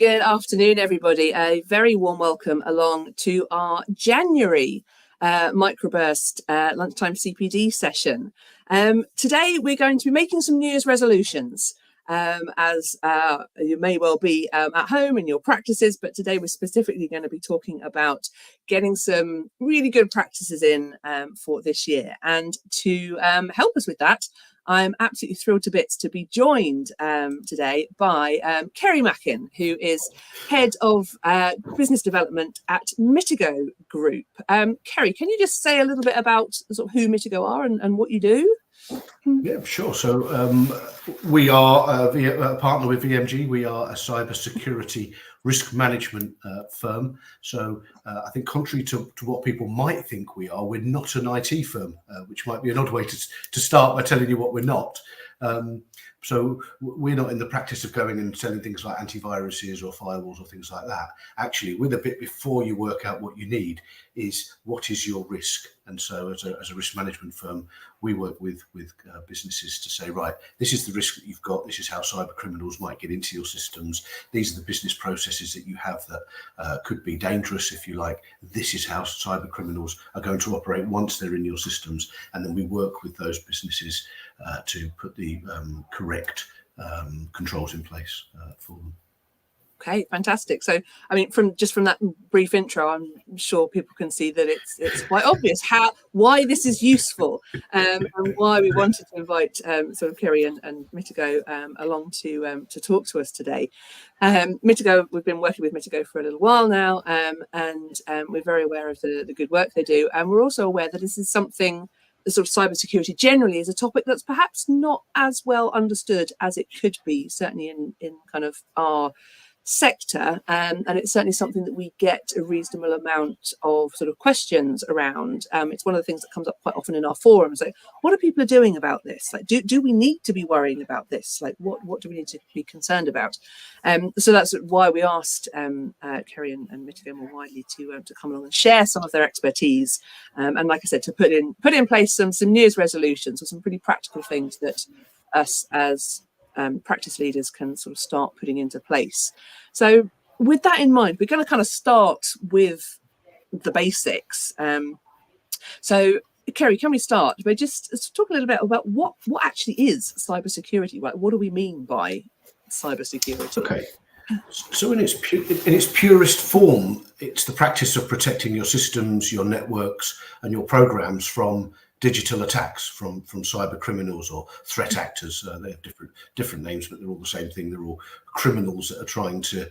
Good afternoon, everybody. A very warm welcome along to our January Microburst lunchtime CPD session. Today, we're going to be making some New Year's resolutions, as you may well be at home in your practices, but today we're specifically going to be talking about getting some really good practices in for this year. And to help us with that, I'm absolutely thrilled to bits to be joined today by Kerry Mackin, who is Head of Business Development at Mitigo Group. Kerry, can you just say a little bit about sort of who Mitigo are and what you do? Yeah, sure. So we are a partner with VMG. We are a cybersecurity risk management firm. So I think contrary to what people might think we are, we're not an IT firm, which might be an odd way to start by telling you what we're not. So we're not in the practice of going and selling things like antiviruses or firewalls or things like that. Actually, with a bit before you work out what you need is what is your risk. And so as a risk management firm, we work with businesses to say, right, this is the risk that you've got. This is how cyber criminals might get into your systems. These are the business processes that you have that could be dangerous, if you like. This is how cyber criminals are going to operate once they're in your systems. And then we work with those businesses to put the correct controls in place for them. Okay, fantastic. So, I mean, from that brief intro, I'm sure people can see that it's quite obvious why this is useful, and why we wanted to invite sort of Kerry and Mitigo along to talk to us today. Mitigo, we've been working with Mitigo for a little while now, and we're very aware of the good work they do, and we're also aware that this is something. The sort of cybersecurity generally is a topic that's perhaps not as well understood as it could be, certainly in kind of our sector, and it's certainly something that we get a reasonable amount of sort of questions around. It's one of the things that comes up quite often in our forums, like, what are people doing about this? Like, do we need to be worrying about this? Like, what do we need to be concerned about? So that's why we asked Kerry and Mitigo more widely to come along and share some of their expertise, and like I said, to put in place some New Year's resolutions or some pretty practical things that us as practice leaders can sort of start putting into place. So with that in mind, we're going to kind of start with the basics. So Kerry, can we start by just talk a little bit about what actually is cybersecurity? Right? What do we mean by cybersecurity? Okay. So in its purest form, it's the practice of protecting your systems, your networks, and your programs from digital attacks, from cyber criminals or threat actors. They have different names, but they're all the same thing. They're all criminals that are trying to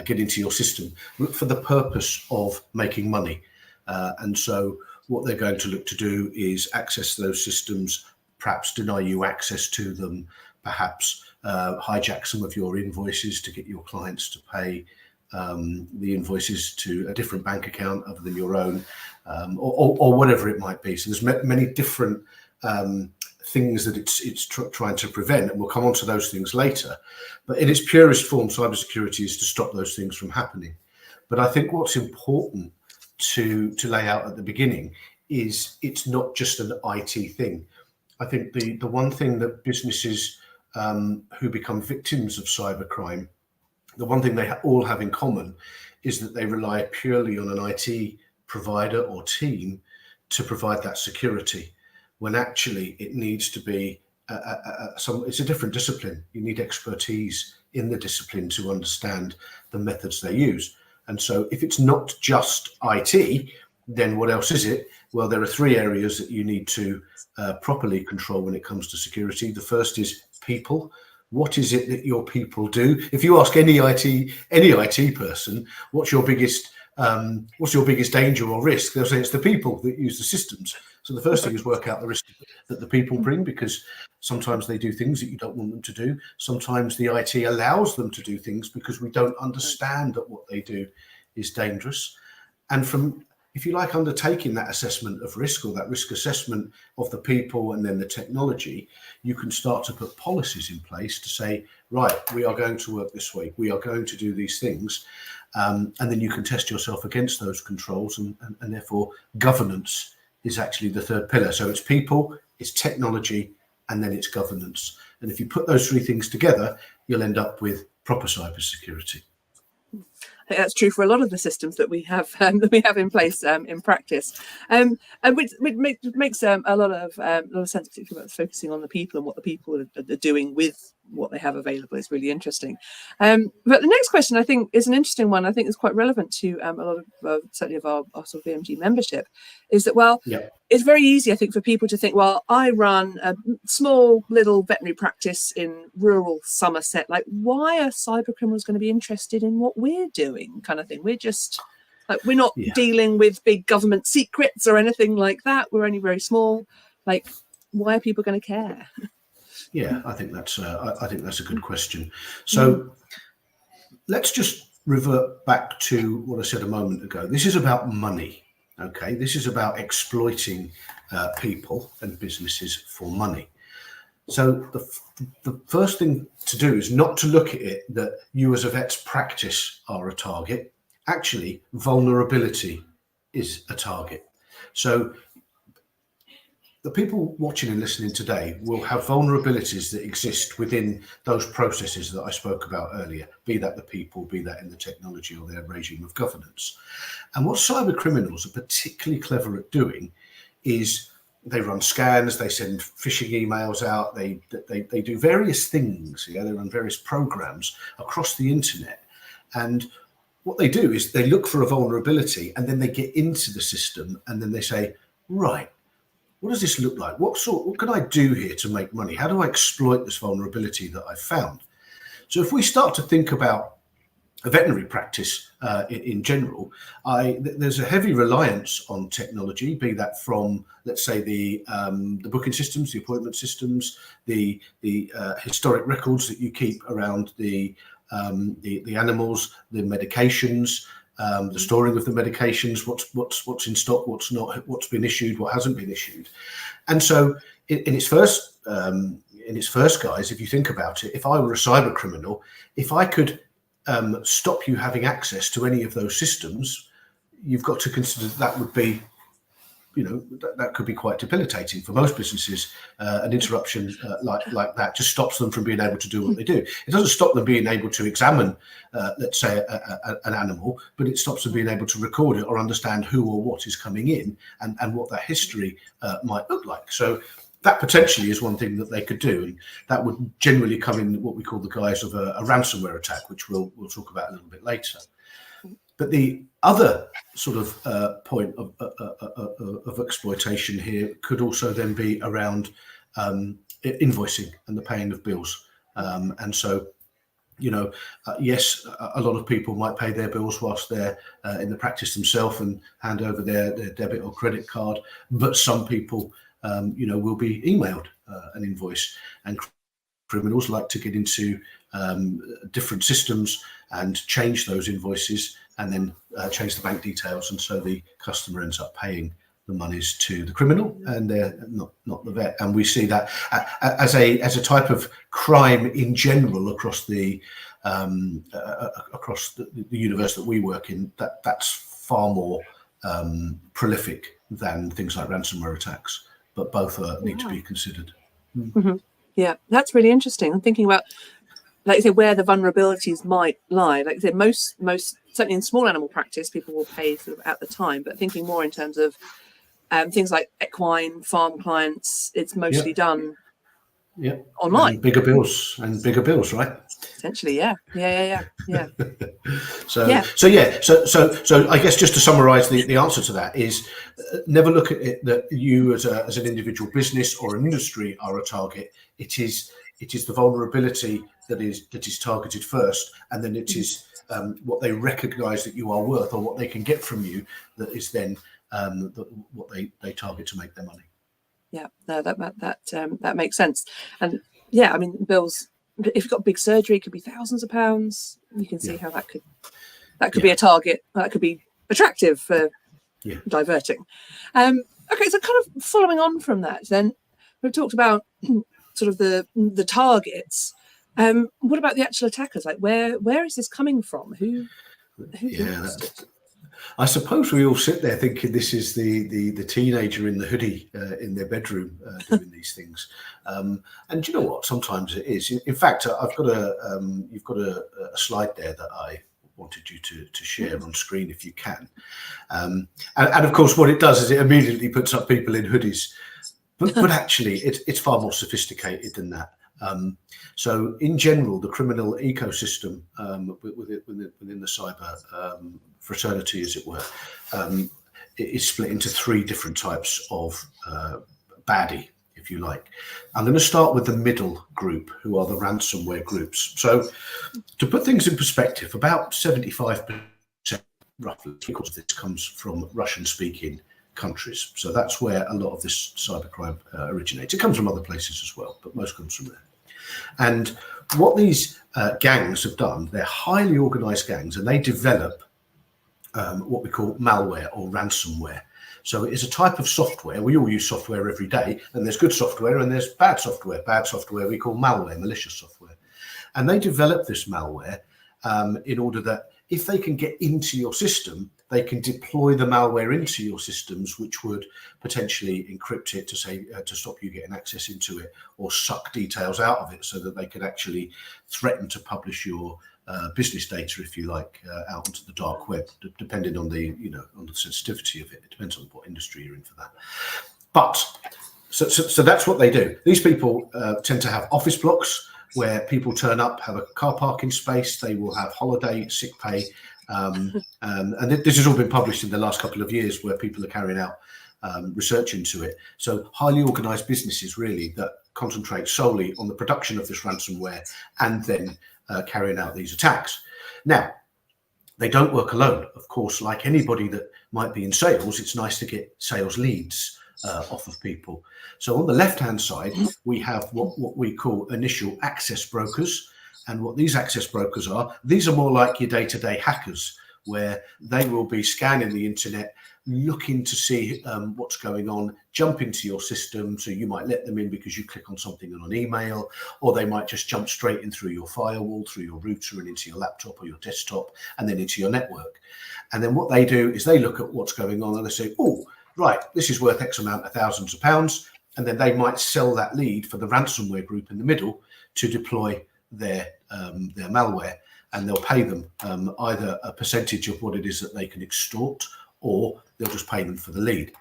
get into your system for the purpose of making money. And so what they're going to look to do is access those systems, perhaps deny you access to them, perhaps hijack some of your invoices to get your clients to pay the invoices to a different bank account other than your own, or whatever it might be. So there's many different things that it's trying to prevent, and we'll come on to those things later. But in its purest form, cybersecurity is to stop those things from happening. But I think what's important to lay out at the beginning is it's not just an IT thing. I think the one thing that businesses who become victims of cybercrime, the one thing they all have in common is that they rely purely on an IT provider or team to provide that security, when actually it needs to be it's a different discipline. You need expertise in the discipline to understand the methods they use. And so if it's not just IT, then what else is it? Well, there are three areas that you need to properly control when it comes to security. The first is people. What is it that your people do? If you ask any IT person, what's your biggest danger or risk? They'll say it's the people that use the systems. So the first thing is work out the risk that the people bring, because sometimes they do things that you don't want them to do. Sometimes the IT allows them to do things because we don't understand that what they do is dangerous. And from, if you like, undertaking that assessment of risk, or that risk assessment of the people and then the technology, you can start to put policies in place to say, right, we are going to work this way, we are going to do these things, and then you can test yourself against those controls, and therefore governance is actually the third pillar. So it's people, it's technology, and then it's governance. And if you put those three things together, you'll end up with proper cybersecurity. I think that's true for a lot of the systems that we have in place in practice, and which makes a lot of sense, particularly about focusing on the people and what the people are doing with what they have available is really interesting. But the next question I think is an interesting one. I think is quite relevant to a lot of certainly of our sort of VMG membership, is that it's very easy, I think, for people to think, well, I run a small little veterinary practice in rural Somerset. Like, why are cyber criminals going to be interested in what we're doing, kind of thing? We're just like, we're not dealing with big government secrets or anything like that. We're only very small. Like, why are people going to care? Yeah, I think that's a good question. So let's just revert back to what I said a moment ago. This is about money. Okay, this is about exploiting people and businesses for money. So the first thing to do is not to look at it that you as a vet's practice are a target. Actually, vulnerability is a target. So the people watching and listening today will have vulnerabilities that exist within those processes that I spoke about earlier, be that the people, be that in the technology or their regime of governance. And what cyber criminals are particularly clever at doing is they run scans, they send phishing emails out, they do various things, they run various programs across the internet. And what they do is they look for a vulnerability and then they get into the system and then they say, right, what does this look like? What can I do here to make money? How do I exploit this vulnerability that I've found? So if we start to think about a veterinary practice in general, there's a heavy reliance on technology, be that from, let's say, the booking systems, the appointment systems, the historic records that you keep around the animals, the medications, the storing of the medications, what's in stock, what's not, what's been issued, what hasn't been issued. And so in its first guise, if you think about it, if I were a cyber criminal, if I could stop you having access to any of those systems, you've got to consider that would be, that could be quite debilitating for most businesses. An interruption like that just stops them from being able to do what they do. It doesn't stop them being able to examine, let's say, an animal, but it stops them being able to record it or understand who or what is coming in and what that history might look like. So that potentially is one thing that they could do, and that would generally come in what we call the guise of a ransomware attack, which we'll talk about a little bit later. But the other sort of point of exploitation here could also then be around invoicing and the paying of bills. And so, yes, a lot of people might pay their bills whilst they're in the practice themselves and hand over their debit or credit card, but some people will be emailed an invoice, and criminals like to get into different systems and change those invoices and then change the bank details, and so the customer ends up paying the monies to the criminal and they're not the vet. And we see that as a type of crime in general across the universe that we work in. That's far more prolific than things like ransomware attacks, but both need to be considered. Mm-hmm. Yeah, that's really interesting. I'm thinking about, like you say, where the vulnerabilities might lie. Like you say, most certainly in small animal practice, people will pay sort of at the time, but thinking more in terms of things like equine farm clients, it's mostly done online. And bigger bills, right? Essentially, yeah. So I guess just to summarise the answer to that is never look at it that you as an individual business or an industry are a target. It is the vulnerability that is targeted first, and then it is what they recognise that you are worth or what they can get from you that is then what they target to make their money. Yeah, no, that makes sense. And yeah, I mean, bills, if you've got big surgery, it could be thousands of pounds. You can see how that could be a target. That could be attractive for diverting. Okay, so kind of following on from that, then we've talked about sort of the targets. What about the actual attackers? Like, where is this coming from? Who I suppose we all sit there thinking this is the teenager in the hoodie in their bedroom doing these things, and you know what? Sometimes it is. In fact, you've got a slide there that I wanted you to share on screen if you can. And of course, what it does is it immediately puts up people in hoodies. But actually, it's far more sophisticated than that. So in general, the criminal ecosystem within the cyber fraternity, as it were, is split into three different types of baddie, if you like. I'm going to start with the middle group, who are the ransomware groups. So to put things in perspective, about 75%, roughly, because this comes from Russian-speaking countries. So that's where a lot of this cybercrime originates. It comes from other places as well, but most comes from there. And what these gangs have done, they're highly organized gangs, and they develop what we call malware or ransomware. So it is a type of software. We all use software every day, and there's good software and there's bad software. Bad software we call malware, malicious software. And they develop this malware in order that if they can get into your system, they can deploy the malware into your systems, which would potentially encrypt it to say to stop you getting access into it, or suck details out of it so that they could actually threaten to publish your business data, if you like, out onto the dark web, depending on the on the sensitivity of it. It depends on what industry you're in for that. But so that's what they do. These people tend to have office blocks where people turn up, have a car parking space. They will have holiday, sick pay. And this has all been published in the last couple of years, where people are carrying out research into it. So highly organized businesses, really, that concentrate solely on the production of this ransomware and then carrying out these attacks. Now, they don't work alone. Of course, like anybody that might be in sales, it's nice to get sales leads off of people. So on the left-hand side, we have what we call initial access brokers. And what these access brokers are, these are more like your day-to-day hackers, where they will be scanning the internet, looking to see what's going on, jump into your system. So you might let them in because you click on something on an email, or they might just jump straight in through your firewall, through your router, and into your laptop or your desktop, and then into your network. And then what they do is they look at what's going on and they say, oh, right, this is worth X amount of thousands of pounds. And then they might sell that lead for the ransomware group in the middle to deploy their malware, and they'll pay them either a percentage of what it is that they can extort, or they'll just pay them for the lead.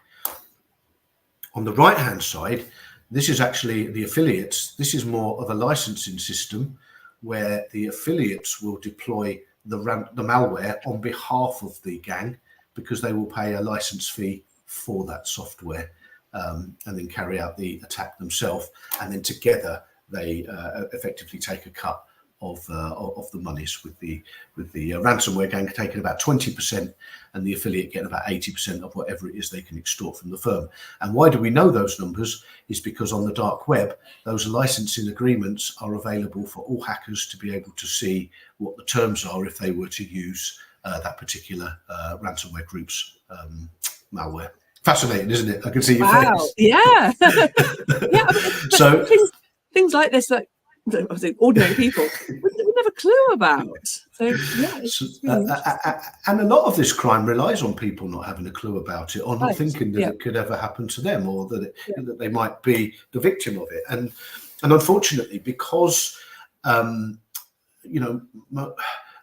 On the right hand side, this is actually the affiliates. This is more of a licensing system where the affiliates will deploy the malware on behalf of the gang, because they will pay a license fee for that software, and then carry out the attack themselves, and then together they effectively take a cut of the monies, with the ransomware gang taking about 20% and the affiliate getting about 80% of whatever it is they can extort from the firm. And why do we know those numbers? Is because on the dark web, those licensing agreements are available for all hackers to be able to see what the terms are if they were to use that particular ransomware group's malware. Fascinating, isn't it? I can see your face. Yeah. Yeah. I mean, so things like this, like obviously ordinary people would never have a clue about. So yeah, and a lot of this crime relies on people not having a clue about it, or not thinking that it could ever happen to them, or that that they might be the victim of it. And unfortunately, because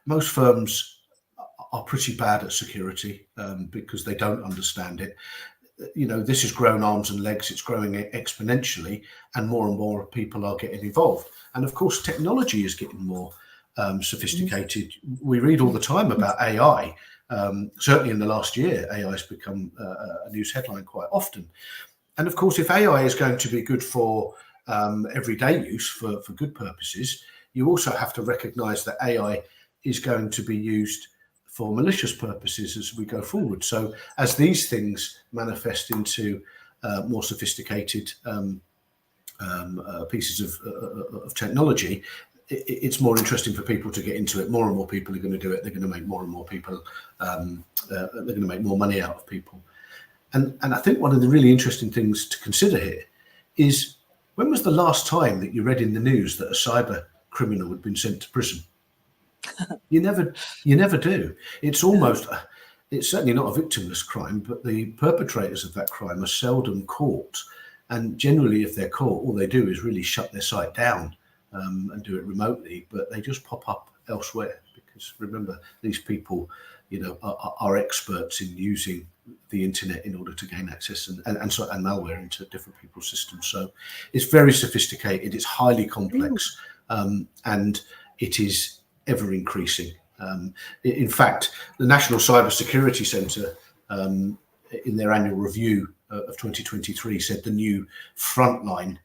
most firms are pretty bad at security, because they don't understand it. This has grown arms and legs. It's growing exponentially, and more people are getting involved. And of course, technology is getting more sophisticated. We read all the time about AI. Certainly in the last year, AI has become a news headline quite often. And of course, if AI is going to be good for everyday use, for good purposes, you also have to recognize that AI is going to be used for malicious purposes as we go forward. So as these things manifest into more sophisticated pieces of technology, it's more interesting for people to get into it. More and more people are going to do it. They're going to make more and more people, they're going to make more money out of people. And I think one of the really interesting things to consider here is, when was the last time that you read in the news that a cyber criminal had been sent to prison? You never do. It's certainly not a victimless crime, but the perpetrators of that crime are seldom caught. And generally, if they're caught, all they do is really shut their site down and do it remotely, but they just pop up elsewhere Because remember, these people, are experts in using the internet in order to gain access and malware into different people's systems. So it's very sophisticated, it's highly complex, and it is ever increasing. In fact, the National Cybersecurity Centre, in their annual review of 2023, said the new frontline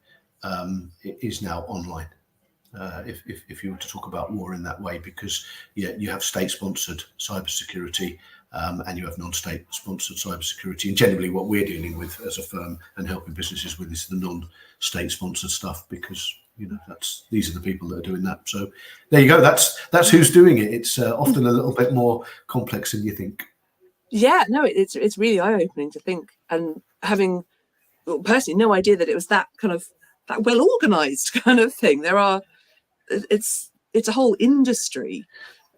is now online. If you were to talk about war in that way, because you have state-sponsored cybersecurity and you have non-state-sponsored cybersecurity, and generally what we're dealing with as a firm and helping businesses with is the non-state-sponsored stuff, because these are the people that are doing that. So there you go. That's who's doing it. It's often a little bit more complex than you think. Yeah, no, it's really eye-opening to think, and having personally no idea that it was that well organized kind of thing. It's a whole industry,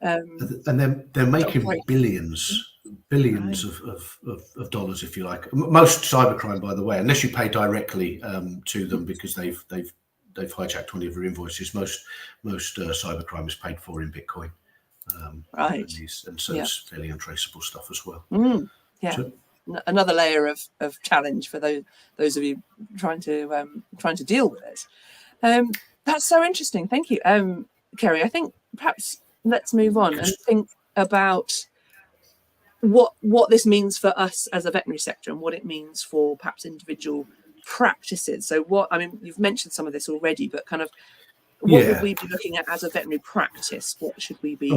and they're making billions of dollars, if you like. Most cybercrime, by the way, unless you pay directly to them because they've hijacked one of your invoices, most cybercrime is paid for in Bitcoin. Right. And so it's fairly untraceable stuff as well. Yeah. So, another layer of challenge for those of you trying to deal with it. That's so interesting. Thank you, Kerry. I think perhaps let's move on and think about what this means for us as a veterinary sector and what it means for perhaps individual practices. So you've mentioned some of this already, but kind of what would we be looking at as a veterinary practice? What should we be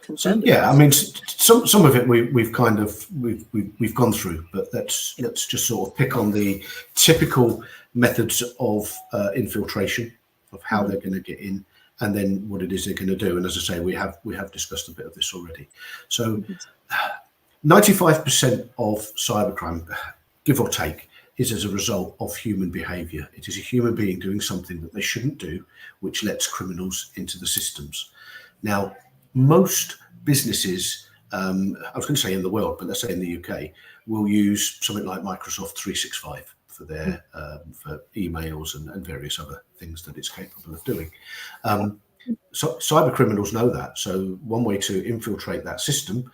concerned about? I mean, some of it we've gone through, but let's just sort of pick on the typical methods of infiltration, of how they're going to get in, and then what it is they're going to do. And as I say, we have discussed a bit of this already. So 95% of cybercrime, give or take, is as a result of human behavior. It is a human being doing something that they shouldn't do, which lets criminals into the systems. Now, most businesses, I was going to say in the world, but let's say in the UK, will use something like Microsoft 365 for their for emails and various other things that it's capable of doing. So cyber criminals know that. So one way to infiltrate that system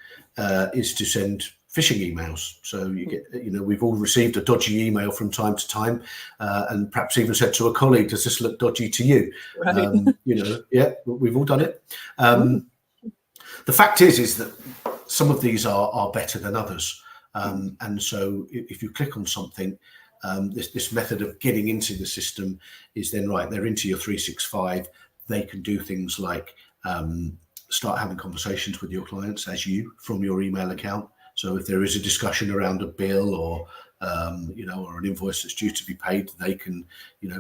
is to send phishing emails. So you get, we've all received a dodgy email from time to time, and perhaps even said to a colleague, "Does this look dodgy to you?" Right. We've all done it. The fact is that some of these are better than others, and so if you click on something, this method of getting into the system is then they're into your 365. They can do things like start having conversations with your clients as you from your email account. So if there is a discussion around a bill or or an invoice that's due to be paid, they can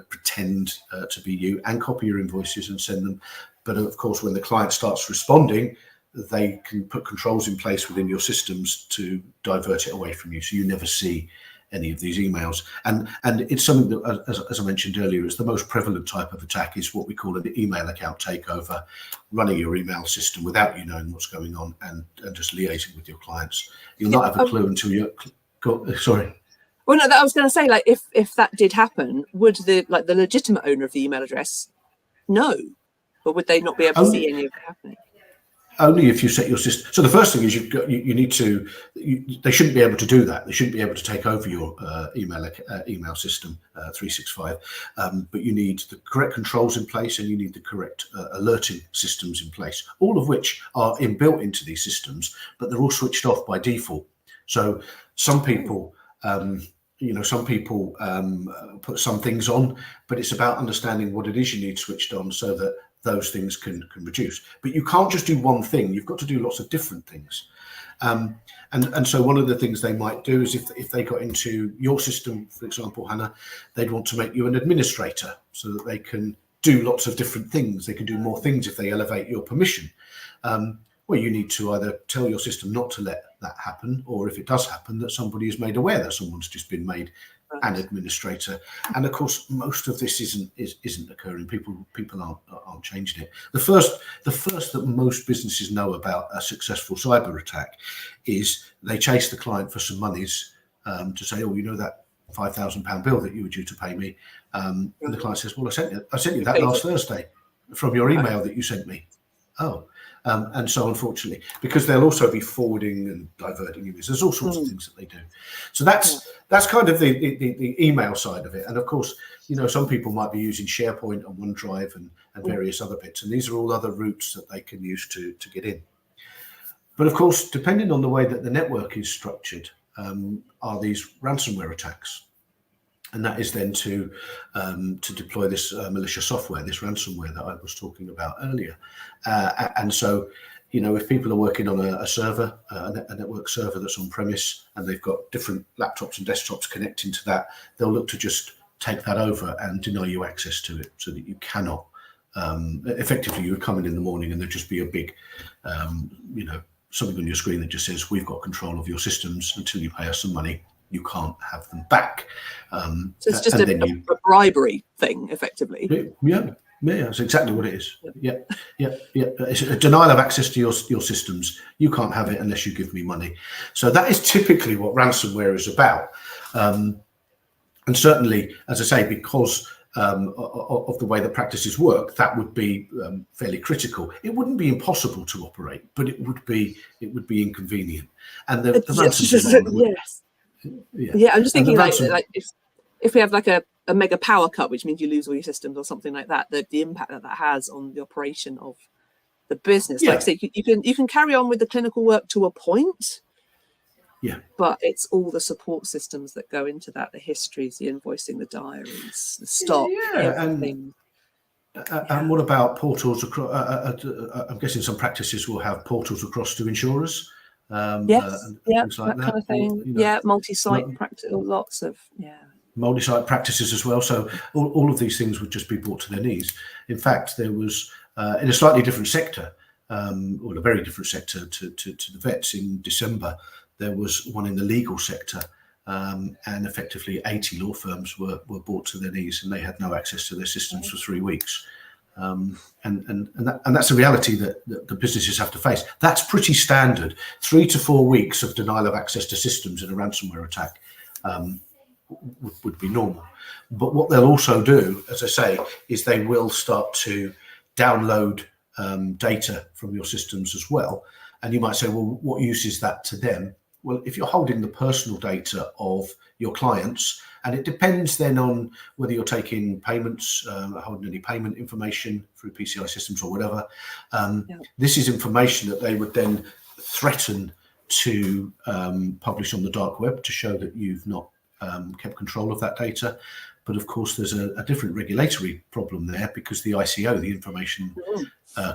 pretend to be you and copy your invoices and send them. But of course, when the client starts responding, they can put controls in place within your systems to divert it away from you, so you never see any of these emails. And it's something that, as I mentioned earlier, is the most prevalent type of attack is what we call an email account takeover, running your email system without you knowing what's going on and just liaising with your clients. You'll not have a clue until you sorry. Well, no, I was going to say, if that did happen, would the legitimate owner of the email address know, or would they not be able to see any of it happening? Only if you set your system. So the first thing is you need to. They shouldn't be able to do that. They shouldn't be able to take over your email system 365. But you need the correct controls in place, and you need the correct alerting systems in place. All of which are inbuilt into these systems, but they're all switched off by default. So some people. Put some things on, but it's about understanding what it is you need switched on so that those things can reduce. But you can't just do one thing. You've got to do lots of different things. And so one of the things they might do is if they got into your system, for example, Hannah, they'd want to make you an administrator so that they can do lots of different things. They can do more things if they elevate your permission. Well, you need to either tell your system not to let that happen, or if it does happen, that somebody is made aware that someone's just been made an administrator. And of course, most of this isn't occurring. People aren't changing it. The first that most businesses know about a successful cyber attack is they chase the client for some monies to say, "Oh, that £5,000 bill that you were due to pay me," and the client says, "Well, I sent you that last Thursday from your email that you sent me." Oh. And so, unfortunately, because they'll also be forwarding and diverting emails, there's all sorts of things that they do. So that's kind of the email side of it. And of course, some people might be using SharePoint and OneDrive and various other bits, and these are all other routes that they can use to get in. But of course, depending on the way that the network is structured, are these ransomware attacks. And that is then to deploy this malicious software, this ransomware that I was talking about earlier. And so, if people are working on a server, a network server that's on premise, and they've got different laptops and desktops connecting to that, they'll look to just take that over and deny you access to it, so that you cannot. Effectively, you would come in the morning and there'd just be a big, something on your screen that just says, "We've got control of your systems until you pay us some money. You can't have them back." So it's just a bribery thing, effectively. Yeah, that's exactly what it is. Yeah. It's a denial of access to your systems. You can't have it unless you give me money. So that is typically what ransomware is about. And certainly, as I say, because of the way the practices work, that would be fairly critical. It wouldn't be impossible to operate, but it would be inconvenient. And the ransomware. Yes. Yeah, I'm just thinking like if we have like a mega power cut, which means you lose all your systems or something like that, the impact that has on the operation of the business. Like say, you can carry on with the clinical work to a point. Yeah. But it's all the support systems that go into that, the histories, the invoicing, the diaries, the stock, everything. And what about portals across? I'm guessing some practices will have portals across to insurers. Things like that kind of thing. Multi-site practice, lots of multi-site practices as well. So all of these things would just be brought to their knees. In fact, there was in a slightly different sector, or a very different sector to the vets in December. There was one in the legal sector, and effectively 80 law firms were brought to their knees, and they had no access to their systems for 3 weeks. And that's a reality that the businesses have to face. That's pretty standard. 3 to 4 weeks of denial of access to systems in a ransomware attack would be normal. But what they'll also do, as I say, is they will start to download data from your systems as well. And you might say, well, what use is that to them? Well, if you're holding the personal data of your clients, and it depends then on whether you're taking payments, holding any payment information through PCI systems or whatever. This is information that they would then threaten to publish on the dark web to show that you've not kept control of that data. But of course, there's a different regulatory problem there, because the ICO, the Information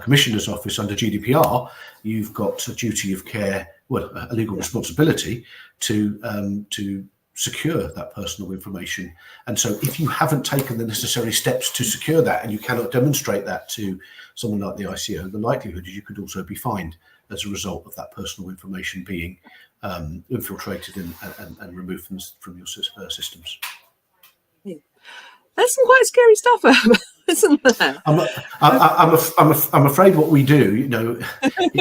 Commissioner's Office under GDPR, you've got a duty of care, a legal responsibility to secure that personal information. And so if you haven't taken the necessary steps to secure that, and you cannot demonstrate that to someone like the ICO, the likelihood is you could also be fined as a result of that personal information being infiltrated and removed from your systems. That's some quite scary stuff, isn't there? I'm afraid what we do,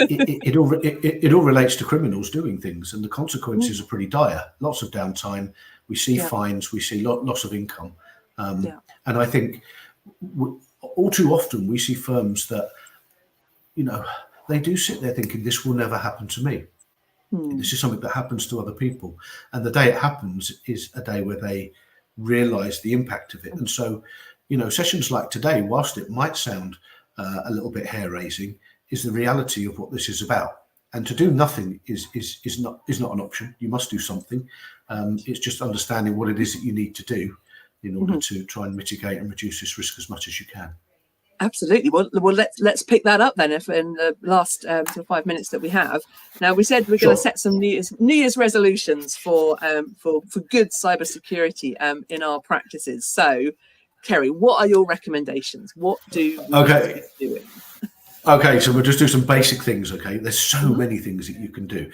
it all relates to criminals doing things, and the consequences are pretty dire. Lots of downtime. We see fines. We see loss of income. And I think all too often we see firms that, they do sit there thinking, this will never happen to me. This is something that happens to other people. And the day it happens is a day where they realize the impact of it. And so, sessions like today, whilst it might sound a little bit hair-raising, is the reality of what this is about. And to do nothing is not an option. You must do something. It's just understanding what it is that you need to do in order to try and mitigate and reduce this risk as much as you can. Absolutely. Well, let's pick that up then. If in the last sort of 5 minutes that we have now, we said we're going to set some New Year's resolutions for good cybersecurity in our practices. So, Kerry, what are your recommendations? What do we be doing? Okay, so we'll just do some basic things. Okay, there's so many things that you can do.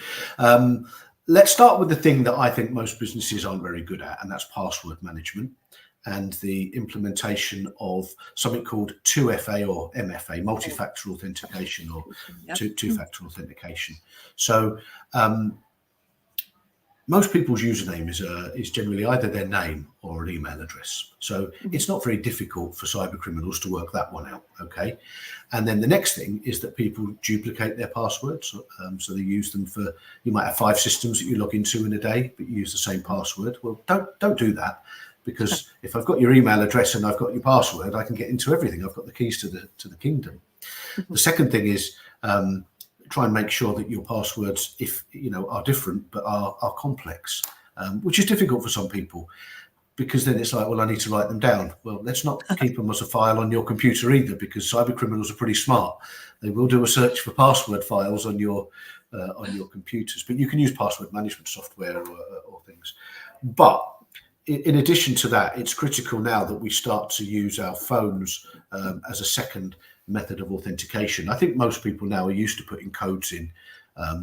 Let's start with the thing that I think most businesses aren't very good at, and that's password management and the implementation of something called 2FA or MFA, multi-factor authentication, or two-factor authentication. So most people's username is generally either their name or an email address. So it's not very difficult for cyber criminals to work that one out. Okay. And then the next thing is that people duplicate their passwords. So they use them for, you might have 5 systems that you log into in a day, but you use the same password. Well, don't do that, because if I've got your email address and I've got your password, I can get into everything. I've got the keys to the kingdom. The second thing is, try and make sure that your passwords, if are different but are complex, which is difficult for some people, because then it's like, well, I need to write them down. Well, let's not keep them as a file on your computer either, because cyber criminals are pretty smart. They will do a search for password files on your computers, but you can use password management software or things. But in addition to that, it's critical now that we start to use our phones as a second method of authentication. I think most people now are used to putting codes in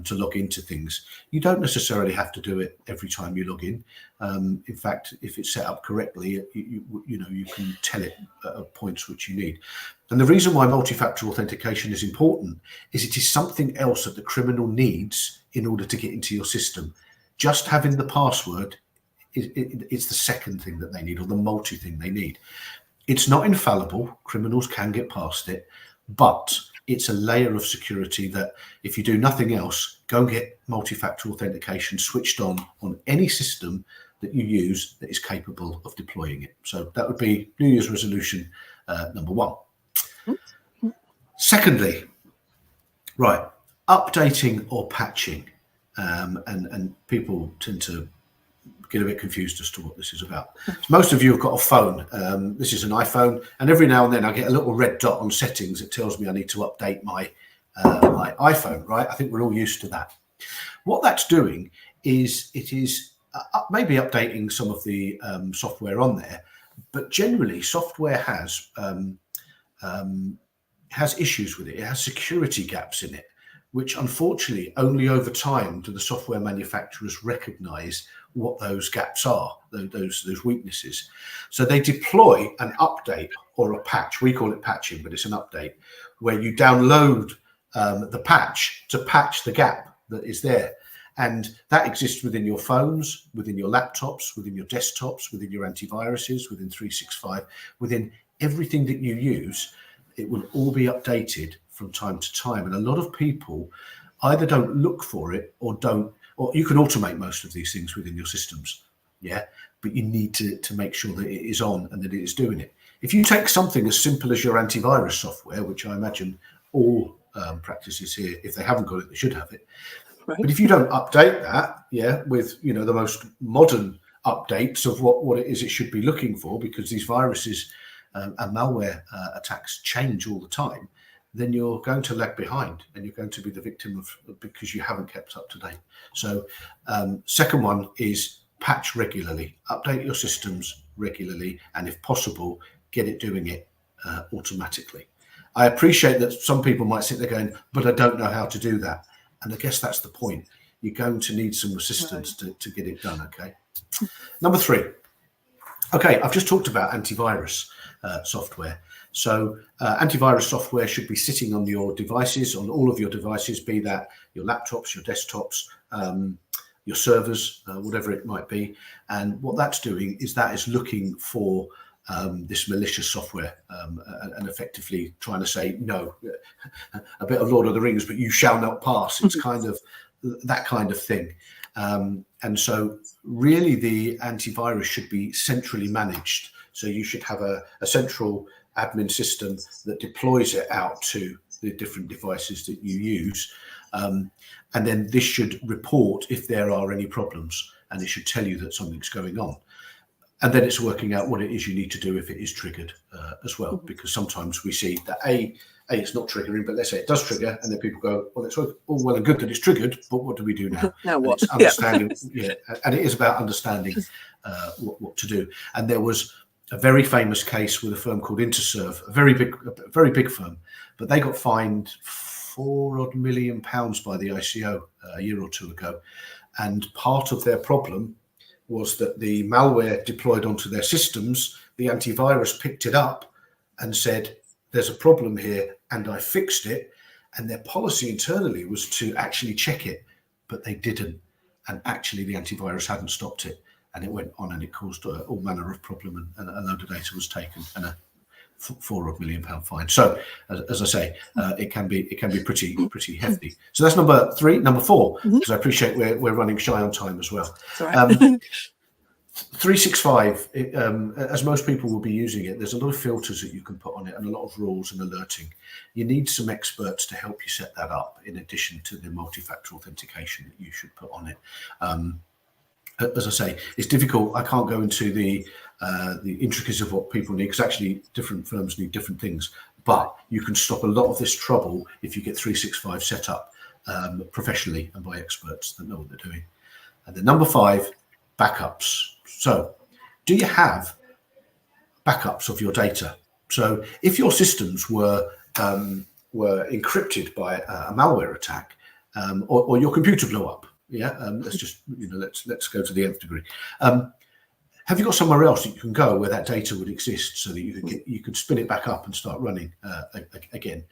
to log into things. You don't necessarily have to do it every time you log in. In fact, if it's set up correctly, you can tell it at points which you need. And the reason why multi-factor authentication is important is it is something else that the criminal needs in order to get into your system. Just having the password, it's the second thing that they need, or the multi thing they need. It's not infallible. Criminals can get past it, but it's a layer of security that, if you do nothing else, go and get multi-factor authentication switched on any system that you use that is capable of deploying it. So that would be New Year's resolution number 1. Secondly, right, updating or patching, and people tend to get a bit confused as to what this is about. So most of you have got a phone. This is an iPhone, and every now and then I get a little red dot on settings that tells me I need to update my my iPhone, right? I think we're all used to that. What that's doing is it is maybe updating some of the software on there, but generally software has issues with it. It has security gaps in it, which unfortunately only over time do the software manufacturers recognize what those gaps are, those weaknesses. So they deploy an update or a patch. We call it patching, but it's an update where you download the patch to patch the gap that is there. And that exists within your phones, within your laptops, within your desktops, within your antiviruses, within 365, within everything that you use. It will all be updated from time to time. And a lot of people either don't look for it or you can automate most of these things within your systems. Yeah. But you need to make sure that it is on and that it is doing it. If you take something as simple as your antivirus software, which I imagine all practices here, if they haven't got it, they should have it. Right. But if you don't update that, yeah, with the most modern updates of what it is it should be looking for, because these viruses and malware attacks change all the time, then you're going to lag behind and you're going to be the victim of, because you haven't kept up to date. So second one is patch regularly, update your systems regularly, and if possible, get it doing it automatically. I appreciate that some people might sit there going, but I don't know how to do that. And I guess that's the point. You're going to need some assistance to get it done, okay? Number 3. Okay, I've just talked about antivirus software. So antivirus software should be sitting on your devices, on all of your devices, be that your laptops, your desktops, your servers, whatever it might be. And what that's doing is that is looking for this malicious software and effectively trying to say, no, a bit of Lord of the Rings, but you shall not pass. It's kind of that kind of thing. And so really the antivirus should be centrally managed. So you should have a central admin system that deploys it out to the different devices that you use. And then this should report if there are any problems, and it should tell you that something's going on. And then it's working out what it is you need to do if it is triggered as well, because sometimes we see that it's not triggering, but let's say it does trigger, and then people go, well, it's all well and good that it's triggered, but what do we do now? Now what? And it's understanding, and it is about understanding what to do. And there was a very famous case with a firm called Interserve, a very big firm, but they got fined £4 million by the ICO a year or two ago, and part of their problem was that the malware deployed onto their systems, the antivirus picked it up and said, there's a problem here, and I fixed it. And their policy internally was to actually check it, but they didn't. and actually the antivirus hadn't stopped it, and it went on and it caused all manner of problem, and a load of data was taken, and a £4 million fine. So as I say, it can be pretty hefty. So that's number 3. Number 4, because I appreciate we're running shy on time as well. 365, as most people will be using it, there's a lot of filters that you can put on it and a lot of rules and alerting. You need some experts to help you set that up, in addition to the multi-factor authentication that you should put on it. As I say, it's difficult. I can't go into the intricacies of what people need, because actually different firms need different things. But you can stop a lot of this trouble if you get 365 set up professionally and by experts that know what they're doing. And then number 5, backups. So do you have backups of your data? So if your systems were encrypted by a malware attack, or your computer blew up, let's just, let's go to the nth degree. Have you got somewhere else that you can go where that data would exist, so that you could spin it back up and start running again?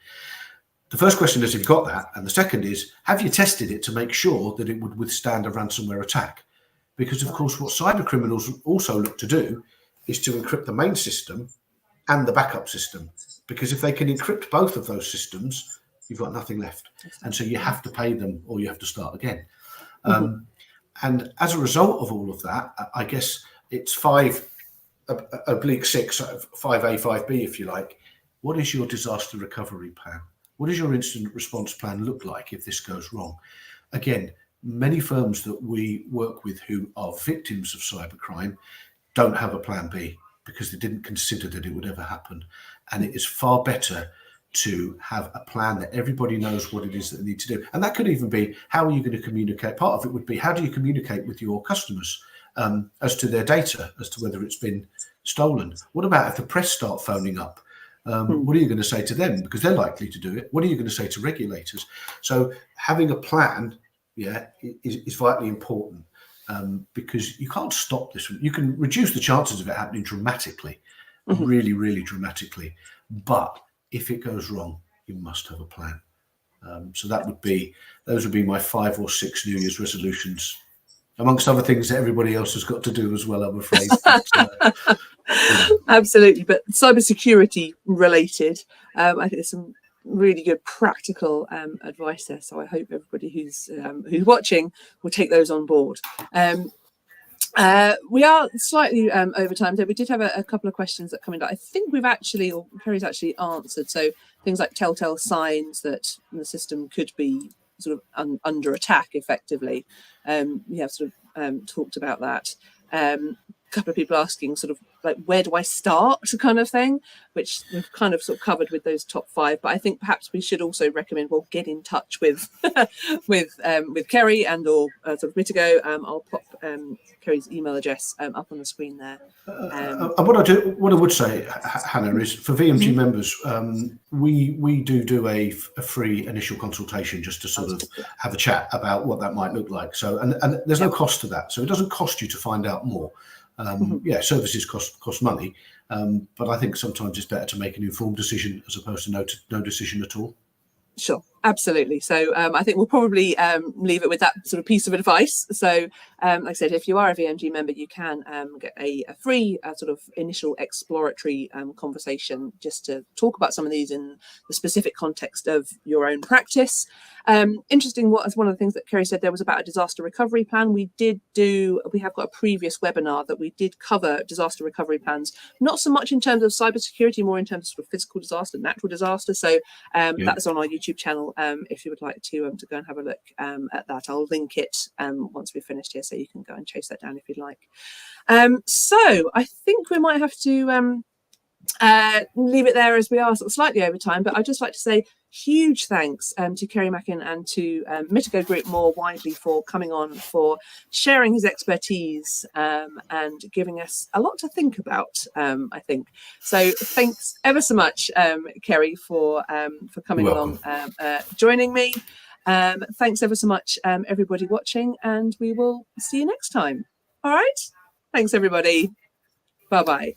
The first question is, have you got that? And the second is, have you tested it to make sure that it would withstand a ransomware attack? Because of course, what cyber criminals also look to do is to encrypt the main system and the backup system. Because if they can encrypt both of those systems, you've got nothing left. And so you have to pay them, or you have to start again. And as a result of all of that, I guess it's 5/6, 5A, 5B, if you like. What is your disaster recovery plan? What does your incident response plan look like if this goes wrong? Again, many firms that we work with who are victims of cybercrime don't have a plan B, because they didn't consider that it would ever happen. And it is far better to have a plan that everybody knows what it is that they need to do. And that could even be, how are you going to communicate? Part of it would be, how do you communicate with your customers as to their data, as to whether it's been stolen? What about if the press start phoning up? What are you going to say to them? Because they're likely to do it. What are you going to say to regulators? So having a plan, is vitally important, because you can't stop this. You can reduce the chances of it happening dramatically, really, really dramatically. But if it goes wrong, you must have a plan. So those would be my 5 or 6 New Year's resolutions, amongst other things that everybody else has got to do as well, I'm afraid. But, Absolutely, but cybersecurity related, I think there's some really good practical advice there. So I hope everybody who's watching will take those on board. We are slightly over time, so we did have a couple of questions that come in that I think we've actually, or Kerry's actually answered. So things like telltale signs that the system could be sort of under attack effectively. We have sort of talked about that. A couple of people asking sort of like, where do I start, kind of thing, which we've kind of sort of covered with those top 5. But I think perhaps we should also recommend, well, get in touch with with Kerry and or sort of Mitigo. I'll pop Kerry's email address up on the screen there. What I would say, Hannah, is for VMG members, we do a free initial consultation just to sort of have a chat about what that might look like. So and there's no cost to that, so it doesn't cost you to find out more. Services cost money, but I think sometimes it's better to make an informed decision as opposed to no decision at all. Sure, absolutely. So I think we'll probably leave it with that sort of piece of advice. So like I said, if you are a VMG member, you can get a free sort of initial exploratory conversation just to talk about some of these in the specific context of your own practice. Interesting, one of the things that Kerry said there was about a disaster recovery plan. We have got a previous webinar that we did cover disaster recovery plans, not so much in terms of cybersecurity, more in terms of, sort of physical disaster, natural disaster. So that's on our YouTube channel. If you would like to go and have a look at that, I'll link it once we've finished here, so you can go and chase that down if you'd like. So I think we might have to leave it there, as we are sort of slightly over time, but I'd just like to say huge thanks to Kerry Mackin and to Mitigo Group more widely for coming on, for sharing his expertise and giving us a lot to think about, I think. So thanks ever so much, Kerry, for coming along, joining me. Thanks ever so much, everybody watching, and we will see you next time. All right. Thanks, everybody. Bye-bye.